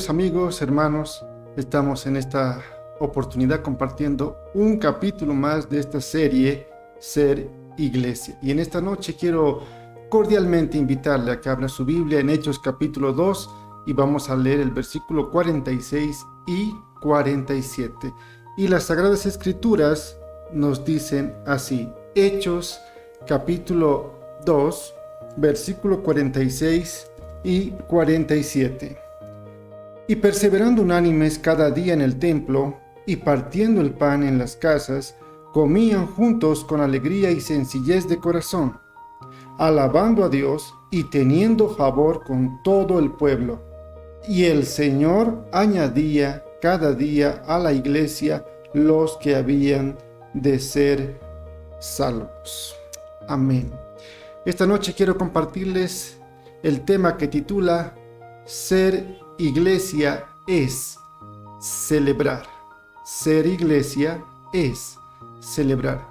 Queridos amigos, hermanos, estamos en esta oportunidad compartiendo un capítulo más de esta serie, Ser Iglesia. Y en esta noche quiero cordialmente invitarle a que abra su Biblia en Hechos capítulo 2 y vamos a leer el versículo 46 y 47. Y las Sagradas Escrituras nos dicen así: Hechos capítulo 2, versículo 46 y 47. Y perseverando unánimes cada día en el templo, y partiendo el pan en las casas, comían juntos con alegría y sencillez de corazón, alabando a Dios y teniendo favor con todo el pueblo. Y el Señor añadía cada día a la iglesia los que habían de ser salvos. Amén. Esta noche quiero compartirles el tema que titula Ser Iglesia es celebrar. Ser iglesia es celebrar.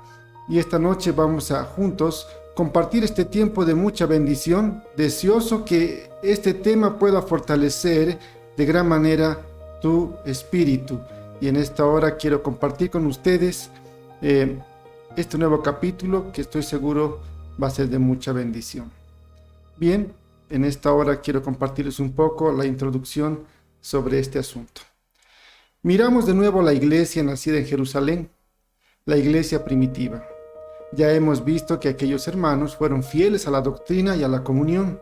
Y esta noche vamos a juntos compartir este tiempo de mucha bendición, deseoso que este tema pueda fortalecer de gran manera tu espíritu. Y en esta hora quiero compartir con ustedes este nuevo capítulo que estoy seguro va a ser de mucha bendición. Bien, en esta hora quiero compartirles un poco la introducción sobre este asunto. Miramos de nuevo la iglesia nacida en Jerusalén, la iglesia primitiva. Ya hemos visto que aquellos hermanos fueron fieles a la doctrina y a la comunión.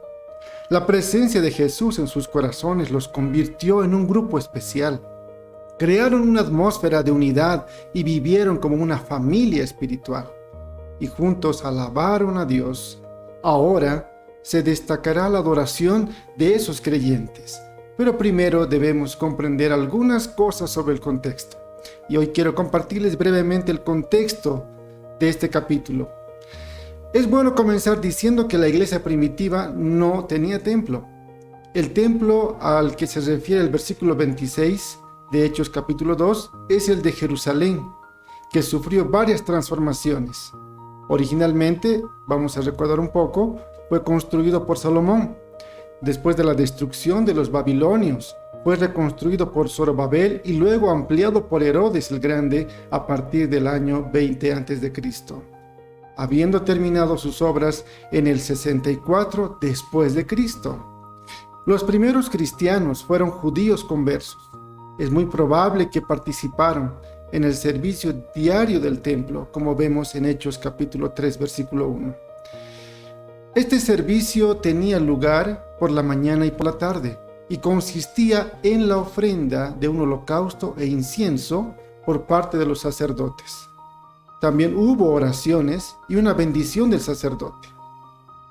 La presencia de Jesús en sus corazones los convirtió en un grupo especial. Crearon una atmósfera de unidad y vivieron como una familia espiritual. Y juntos alabaron a Dios. Ahora se destacará la adoración de esos creyentes. Pero primero debemos comprender algunas cosas sobre el contexto. Y hoy quiero compartirles brevemente el contexto de este capítulo. Es bueno comenzar diciendo que la iglesia primitiva no tenía templo. El templo al que se refiere el versículo 26 de Hechos capítulo 2 es el de Jerusalén, que sufrió varias transformaciones. Originalmente, vamos a recordar un poco, fue construido por Salomón. Después de la destrucción de los babilonios, fue reconstruido por Zorobabel y luego ampliado por Herodes el Grande a partir del año 20 a.C., habiendo terminado sus obras en el 64 después de Cristo. Los primeros cristianos fueron judíos conversos. Es muy probable que participaron en el servicio diario del templo, como vemos en Hechos capítulo 3, versículo 1. Este servicio tenía lugar por la mañana y por la tarde, y consistía en la ofrenda de un holocausto e incienso por parte de los sacerdotes. También hubo oraciones y una bendición del sacerdote.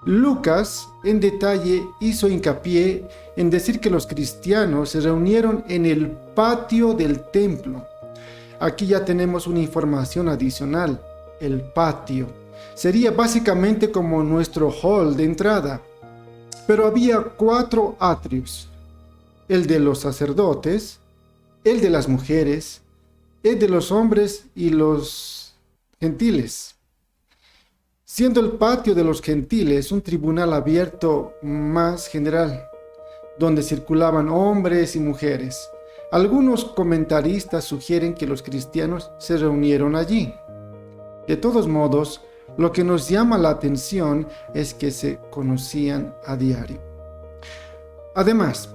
Lucas, en detalle, hizo hincapié en decir que los cristianos se reunieron en el patio del templo. Aquí ya tenemos una información adicional. El patio sería básicamente como nuestro hall de entrada, pero había 4 atrios: el de los sacerdotes, el de las mujeres, el de los hombres y los gentiles, siendo el patio de los gentiles un tribunal abierto más general, donde circulaban hombres y mujeres. Algunos comentaristas sugieren que los cristianos se reunieron allí. De todos modos, lo que nos llama la atención es que se conocían a diario. Además,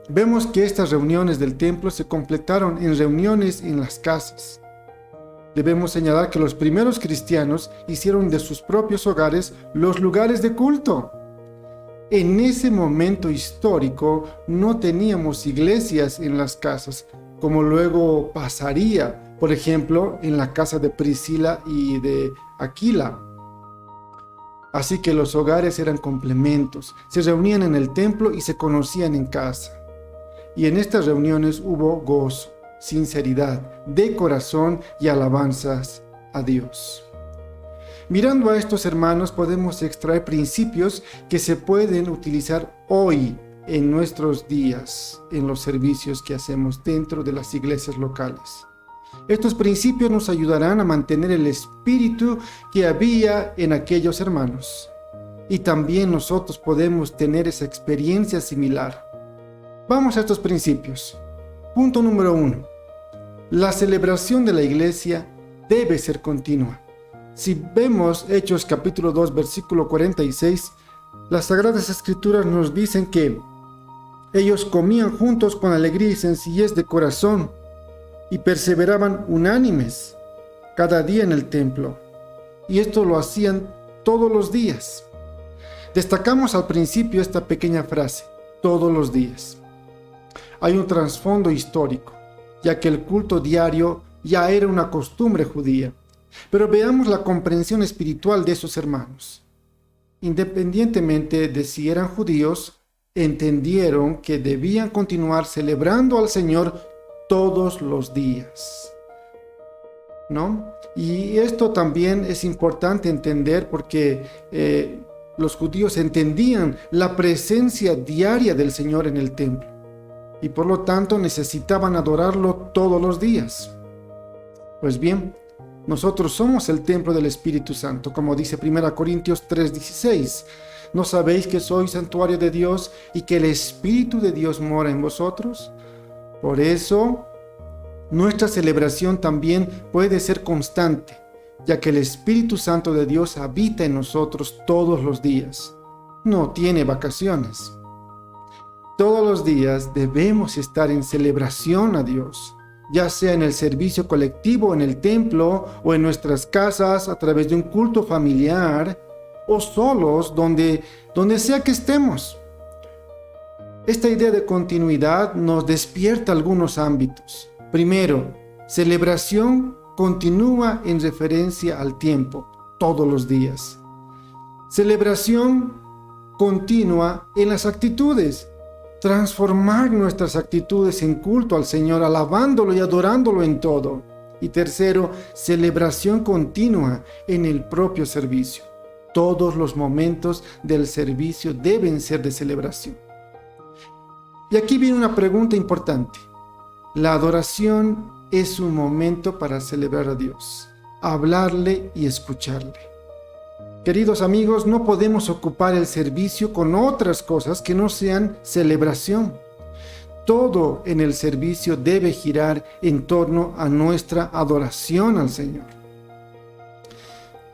vemos que estas reuniones del templo se completaron en reuniones en las casas. Debemos señalar que los primeros cristianos hicieron de sus propios hogares los lugares de culto. En ese momento histórico no teníamos iglesias en las casas, como luego pasaría, por ejemplo, en la casa de Priscila y de Aquila. Así que los hogares eran complementos, se reunían en el templo y se conocían en casa. Y en estas reuniones hubo gozo, sinceridad de corazón y alabanzas a Dios. Mirando a estos hermanos podemos extraer principios que se pueden utilizar hoy en nuestros días, en los servicios que hacemos dentro de las iglesias locales. Estos principios nos ayudarán a mantener el espíritu que había en aquellos hermanos. Y también nosotros podemos tener esa experiencia similar. Vamos a estos principios. Punto número 1. La celebración de la iglesia debe ser continua. Si vemos Hechos capítulo 2, versículo 46, las Sagradas Escrituras nos dicen que ellos comían juntos con alegría y sencillez de corazón y perseveraban unánimes cada día en el templo. Y esto lo hacían todos los días. Destacamos al principio esta pequeña frase, todos los días. Hay un trasfondo histórico, ya que el culto diario ya era una costumbre judía. Pero veamos la comprensión espiritual de esos hermanos. Independientemente de si eran judíos, entendieron que debían continuar celebrando al Señor todos los días, ¿no? Y esto también es importante entender porque los judíos entendían la presencia diaria del Señor en el templo y por lo tanto necesitaban adorarlo todos los días. Pues bien, nosotros somos el templo del Espíritu Santo, como dice 1 Corintios 3:16. ¿No sabéis que sois santuario de Dios y que el Espíritu de Dios mora en vosotros? Por eso, nuestra celebración también puede ser constante, ya que el Espíritu Santo de Dios habita en nosotros todos los días. No tiene vacaciones. Todos los días debemos estar en celebración a Dios, ya sea en el servicio colectivo en el templo o en nuestras casas a través de un culto familiar o solos donde sea que estemos. Esta idea de continuidad nos despierta algunos ámbitos. Primero, celebración continúa en referencia al tiempo, todos los días. Celebración continua en las actitudes. Transformar nuestras actitudes en culto al Señor, alabándolo y adorándolo en todo. Y tercero, celebración continua en el propio servicio. Todos los momentos del servicio deben ser de celebración. Y aquí viene una pregunta importante. La adoración es un momento para celebrar a Dios, hablarle y escucharle. Queridos amigos, no podemos ocupar el servicio con otras cosas que no sean celebración. Todo en el servicio debe girar en torno a nuestra adoración al Señor.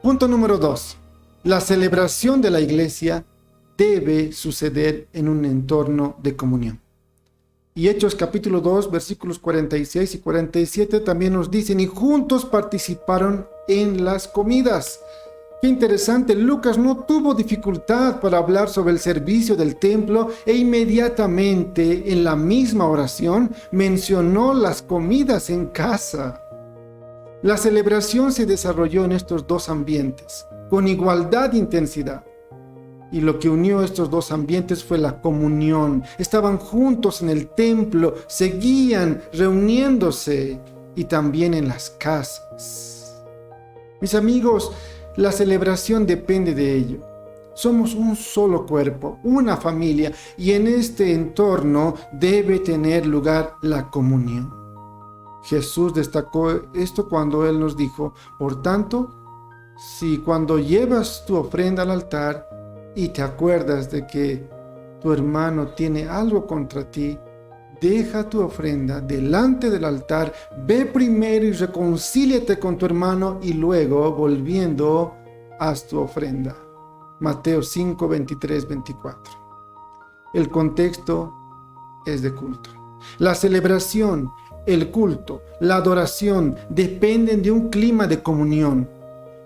Punto número 2. La celebración de la iglesia debe suceder en un entorno de comunión. Y Hechos capítulo 2, versículos 46 y 47 también nos dicen, y juntos participaron en las comidas. Qué interesante, Lucas no tuvo dificultad para hablar sobre el servicio del templo e inmediatamente en la misma oración mencionó las comidas en casa. La celebración se desarrolló en estos dos ambientes, con igualdad de intensidad. Y lo que unió estos dos ambientes fue la comunión. Estaban juntos en el templo, seguían reuniéndose y también en las casas. Mis amigos, la celebración depende de ello. Somos un solo cuerpo, una familia, y en este entorno debe tener lugar la comunión. Jesús destacó esto cuando Él nos dijo, por tanto, si cuando llevas tu ofrenda al altar y te acuerdas de que tu hermano tiene algo contra ti, deja tu ofrenda delante del altar, ve primero y reconcíliate con tu hermano y luego, volviendo, haz tu ofrenda. Mateo 5, 23, 24. El contexto es de culto. La celebración, el culto, la adoración dependen de un clima de comunión.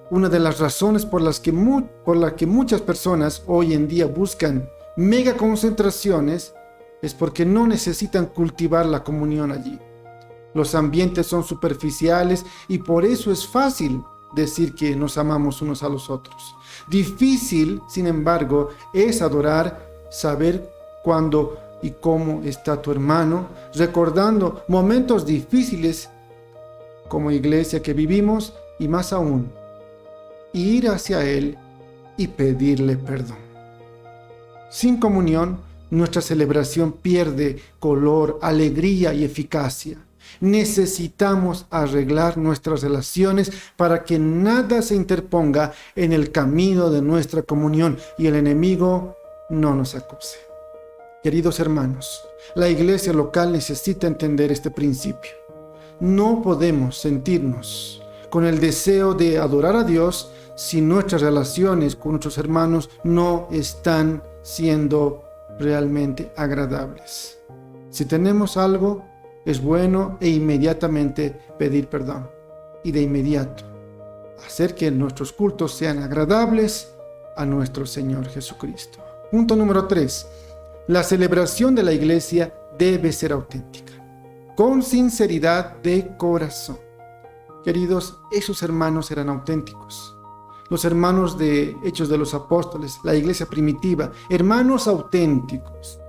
Una de las razones por la que muchas personas hoy en día buscan mega concentraciones es porque no necesitan cultivar la comunión allí. Los ambientes son superficiales y por eso es fácil decir que nos amamos unos a los otros. Difícil, sin embargo, es adorar, saber cuándo y cómo está tu hermano, recordando momentos difíciles como iglesia que vivimos y más aún, ir hacia Él y pedirle perdón. Sin comunión, nuestra celebración pierde color, alegría y eficacia. Necesitamos arreglar nuestras relaciones para que nada se interponga en el camino de nuestra comunión y el enemigo no nos acuse. Queridos hermanos, La iglesia local necesita entender este principio. No podemos sentirnos con el deseo de adorar a Dios si nuestras relaciones con nuestros hermanos no están siendo realmente agradables. Si tenemos algo, es bueno inmediatamente pedir perdón y de inmediato hacer que nuestros cultos sean agradables a nuestro Señor Jesucristo. Punto número 3. La celebración de la iglesia debe ser auténtica, con sinceridad de corazón. Queridos, esos hermanos eran auténticos. Los hermanos de Hechos de los Apóstoles, la iglesia primitiva, hermanos auténticos.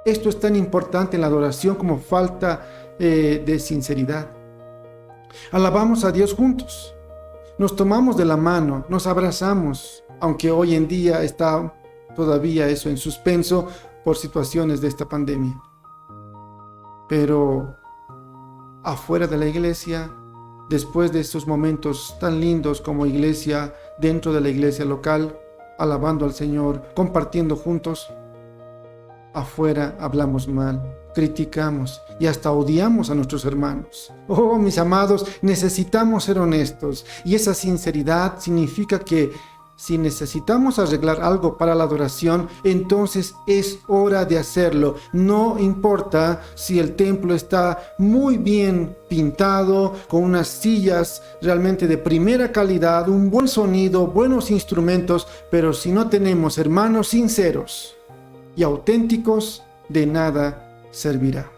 Esto es tan importante en la adoración como falta de sinceridad. Alabamos a Dios juntos. Nos tomamos de la mano, nos abrazamos, aunque hoy en día está todavía eso en suspenso por situaciones de esta pandemia. Pero afuera de la iglesia, después de estos momentos tan lindos como iglesia, dentro de la iglesia local, alabando al Señor, compartiendo juntos, afuera hablamos mal, criticamos y hasta odiamos a nuestros hermanos. Oh, mis amados, necesitamos ser honestos, y esa sinceridad significa que si necesitamos arreglar algo para la adoración, entonces es hora de hacerlo. No importa si el templo está muy bien pintado, con unas sillas realmente de primera calidad, un buen sonido, buenos instrumentos, pero si no tenemos hermanos sinceros y auténticos, de nada servirá.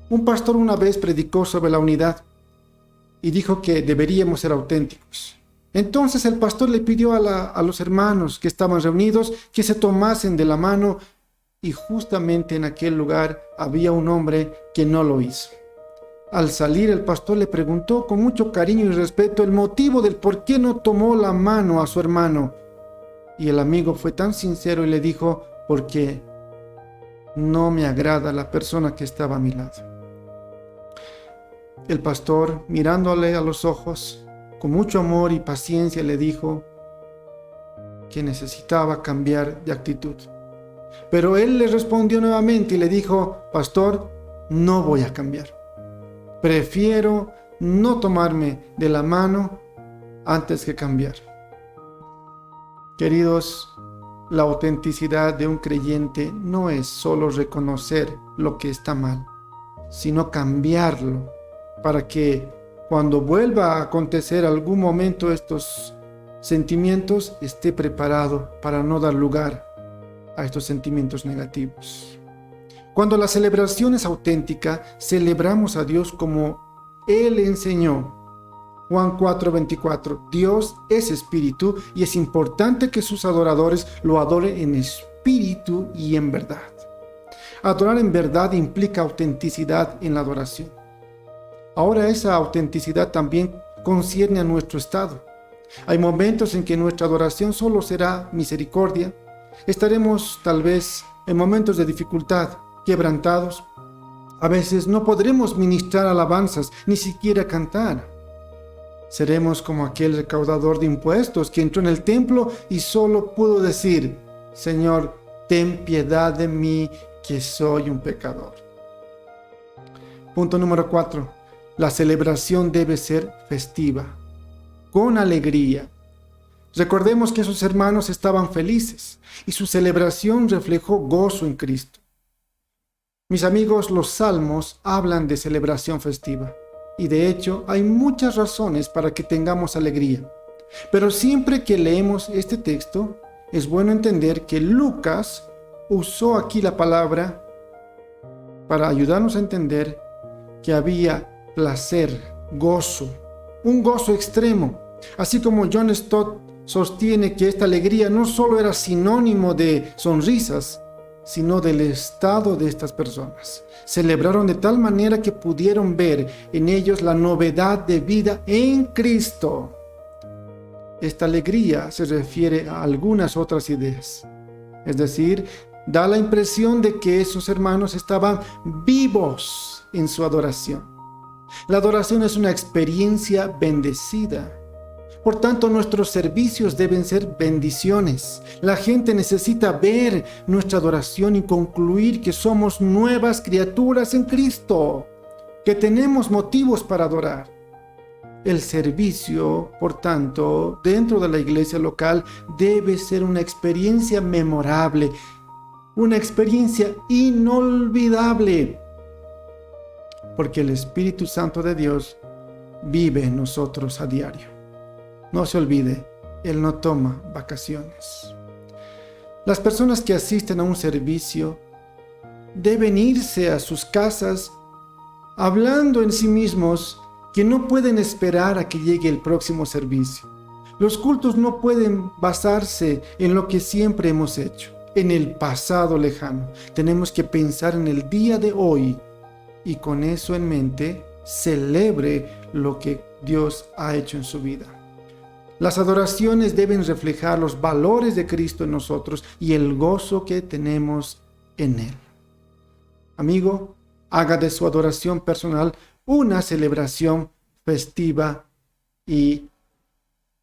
Un pastor una vez predicó sobre la unidad y dijo que deberíamos ser auténticos. Entonces el pastor le pidió a los hermanos que estaban reunidos que se tomasen de la mano, y justamente en aquel lugar había un hombre que no lo hizo. Al salir, el pastor le preguntó con mucho cariño y respeto el motivo del por qué no tomó la mano a su hermano. Y el amigo fue tan sincero y le dijo: porque no me agrada la persona que estaba a mi lado. El pastor, mirándole a los ojos, con mucho amor y paciencia, le dijo que necesitaba cambiar de actitud. Pero él le respondió nuevamente y le dijo: pastor, no voy a cambiar. Prefiero no tomarme de la mano antes que cambiar. Queridos, la autenticidad de un creyente no es solo reconocer lo que está mal, sino cambiarlo para que cuando vuelva a acontecer algún momento estos sentimientos, esté preparado para no dar lugar a estos sentimientos negativos. Cuando la celebración es auténtica, celebramos a Dios como Él enseñó. Juan 4:24. Dios es espíritu y es importante que sus adoradores lo adoren en espíritu y en verdad. Adorar en verdad implica autenticidad en la adoración. Ahora, esa autenticidad también concierne a nuestro estado. Hay momentos en que nuestra adoración solo será misericordia. Estaremos tal vez en momentos de dificultad, quebrantados. A veces no podremos ministrar alabanzas, ni siquiera cantar. Seremos como aquel recaudador de impuestos que entró en el templo y solo pudo decir: Señor, ten piedad de mí, que soy un pecador. Punto número 4. La celebración debe ser festiva, con alegría. Recordemos que esos hermanos estaban felices y su celebración reflejó gozo en Cristo. Mis amigos, los salmos hablan de celebración festiva. Y de hecho, hay muchas razones para que tengamos alegría. Pero siempre que leemos este texto, es bueno entender que Lucas usó aquí la palabra para ayudarnos a entender que había placer, gozo, un gozo extremo. Así como John Stott sostiene que esta alegría no solo era sinónimo de sonrisas, sino del estado de estas personas. Celebraron de tal manera que pudieron ver en ellos la novedad de vida en Cristo. Esta alegría se refiere a algunas otras ideas. Es decir, da la impresión de que esos hermanos estaban vivos en su adoración. La adoración es una experiencia bendecida. Por tanto, nuestros servicios deben ser bendiciones. La gente necesita ver nuestra adoración y concluir que somos nuevas criaturas en Cristo, que tenemos motivos para adorar. El servicio, por tanto, dentro de la iglesia local debe ser una experiencia memorable, una experiencia inolvidable, porque el Espíritu Santo de Dios vive en nosotros a diario. No se olvide, Él no toma vacaciones. Las personas que asisten a un servicio deben irse a sus casas hablando en sí mismos que no pueden esperar a que llegue el próximo servicio. Los cultos no pueden basarse en lo que siempre hemos hecho, en el pasado lejano. Tenemos que pensar en el día de hoy y con eso en mente celebre lo que Dios ha hecho en su vida. Las adoraciones deben reflejar los valores de Cristo en nosotros y el gozo que tenemos en Él. Amigo, haga de su adoración personal una celebración festiva y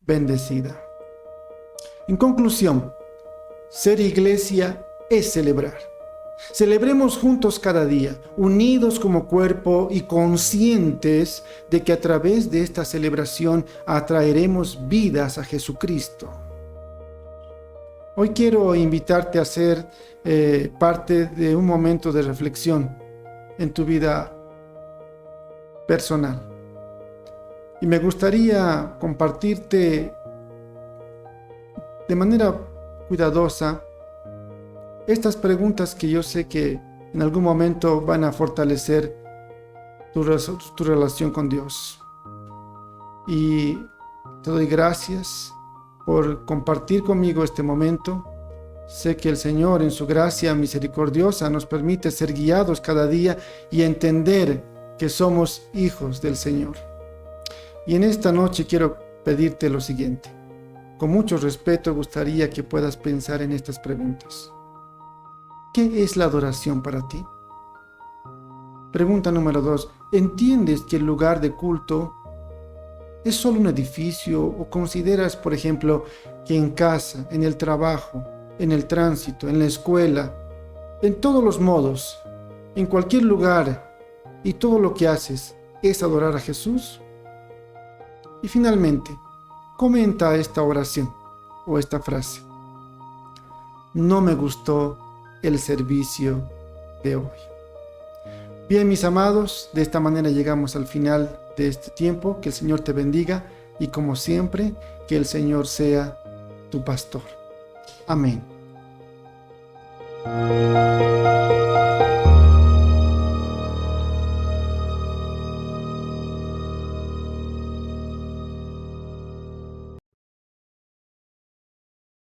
bendecida. En conclusión, ser iglesia es celebrar. Celebremos juntos cada día, unidos como cuerpo y conscientes de que a través de esta celebración atraeremos vidas a Jesucristo. Hoy quiero invitarte a ser parte de un momento de reflexión en tu vida personal. Y me gustaría compartirte de manera cuidadosa estas preguntas que yo sé que en algún momento van a fortalecer tu relación con Dios. Y te doy gracias por compartir conmigo este momento. Sé que el Señor en su gracia misericordiosa nos permite ser guiados cada día y entender que somos hijos del Señor. Y en esta noche quiero pedirte lo siguiente. Con mucho respeto gustaría que puedas pensar en estas preguntas. ¿Qué es la adoración para ti? Pregunta número 2. ¿Entiendes que el lugar de culto es solo un edificio o consideras, por ejemplo, que en casa, en el trabajo, en el tránsito, en la escuela, en todos los modos, en cualquier lugar y todo lo que haces es adorar a Jesús? Y finalmente, comenta esta oración o esta frase. No me gustó el servicio de hoy. Bien, mis amados, de esta manera llegamos al final de este tiempo. Que el Señor te bendiga y, como siempre, que el Señor sea tu pastor. Amén.